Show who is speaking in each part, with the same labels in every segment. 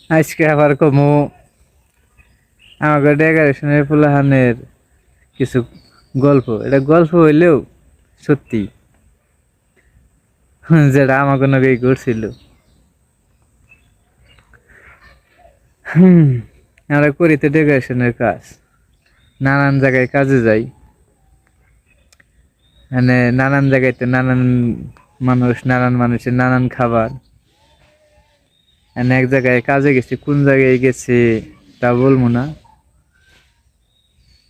Speaker 1: আজকে আবার কমু আমাকে ডেকারেশনের ফুলাহানের কিছু গল্প। এটা গল্প হইলেও সত্যি, যেটা আমাকে নগেই করছিল। আমরা করি তো ডেকোরেশনের কাজ, নানান জায়গায় কাজে যাই। মানে নানান জায়গায় তো নানান মানুষ, নানান মানুষের নানান খাবার। এক জায়গায় কাজে গেছি, কোন জায়গায় গেছি তা বলবো না।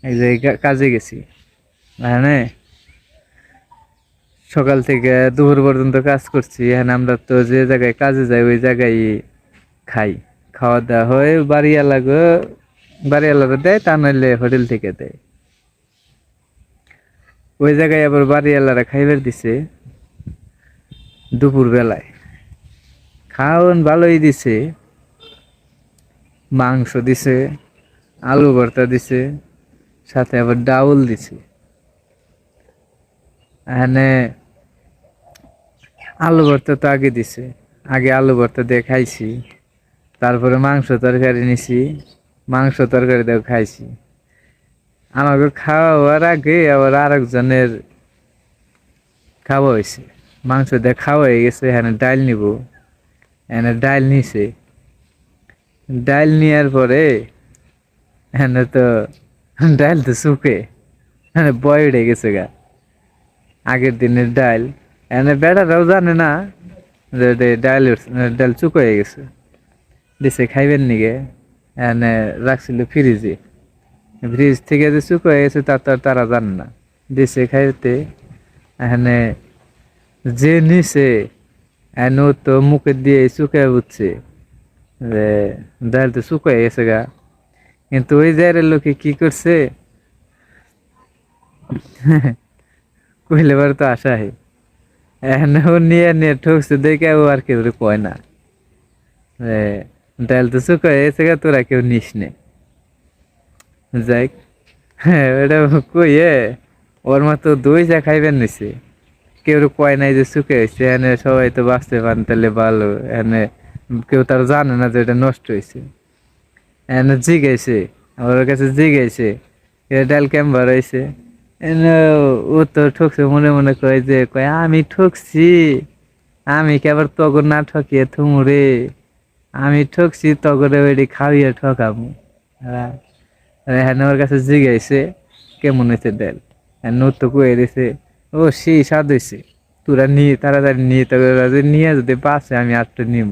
Speaker 1: এক জায়গায় কাজে গেছি, হ্যাঁ, সকাল থেকে দুপুর পর্যন্ত কাজ করছি। এখানে আমরা তো যে জায়গায় কাজে যাই ওই জায়গায় খাই, খাওয়া দাওয়া হয়। বাড়িওয়ালারা দেয়, তা নাহলে হোটেল থেকে দেয়। ওই জায়গায় আবার বাড়িওয়ালারা খাইবার দিছে দুপুর বেলায়। খাওয়ান ভালোই দিছে, মাংস দিছে, আলু ভর্তা দিছে, সাথে আবার ডাউল দিছে। এখানে আলু ভর্তা তো আগে দিছে, আগে আলু ভর্তা দিয়ে খাইছি। তারপরে মাংস তরকারি নিছি, মাংস তরকারি দিয়ে খাইছি। আমাকে খাওয়ার আগে আবার আরেকজনের খাওয়া হয়েছে, মাংস দিয়ে খাওয়া হয়ে গেছে। এখানে ডাইল নিব, এখানে ডাইল নিছে। ডাইল নেওয়ার পরে এখানে তো ডাইল তো শুকে বয় উঠে গেছে গা, আগের দিনের ডাইল। এনে বেড়ারাও জানে না যে ডাইল ডাইল চুক হয়ে গেছে। দিছে খাইবেন নিগে, এনে রাখছিল ফ্রিজে। ফ্রিজ থেকে যে চুক হয়ে গেছে তা তো আর তারা জানে না। দিছে খাইতে, এখানে যে নিছে এন তো মুখে দিয়ে চুকে বুঝছে যে ডাইল তো চুক হয়ে গেছে গা। কিন্তু ওই জায়গার লোকে কি করছে, কইলে বার তো আশাই এনে ও নিয়ে নিয়ে ঠকছে দেখে ও আর কেউ কয় না যে ডাইল তো চুক হয়ে গেছে গা, তোরা কেউ নিস নে। যাই, হ্যাঁ ওটা কইয়ে ওর মতো দই চা খাইবেন নিছে। কেউ কয় নাই যে শুকে হয়েছে, এনে সবাই তো বাঁচতে পারেন তাহলে ভালো। এনে কেউ তার জানে না যে এটা নষ্ট হয়েছে। এনে জিগাইছে, ওর কাছে জিগাইছে ডাল কেমবার হয়েছে। এনে ও তো ঠকছে, মনে মনে কয় যে কয় আমি ঠকছি, আমি কি আবার তগর না ঠকিয়ে থুমুরে, আমি ঠকছি তগরে ওইটি খাওয়িয়ে ঠকামু। হ্যাঁ, ওর কাছে জিগাইছে কেমন হয়েছে ডাল। ও তো কয়ে দিছে ও সেই স্বাদ হয়েছে, তোরা নিয়ে তাড়াতাড়ি নিয়ে, তবে নিয়ে যদি বাঁচে আমি আরটা নিব।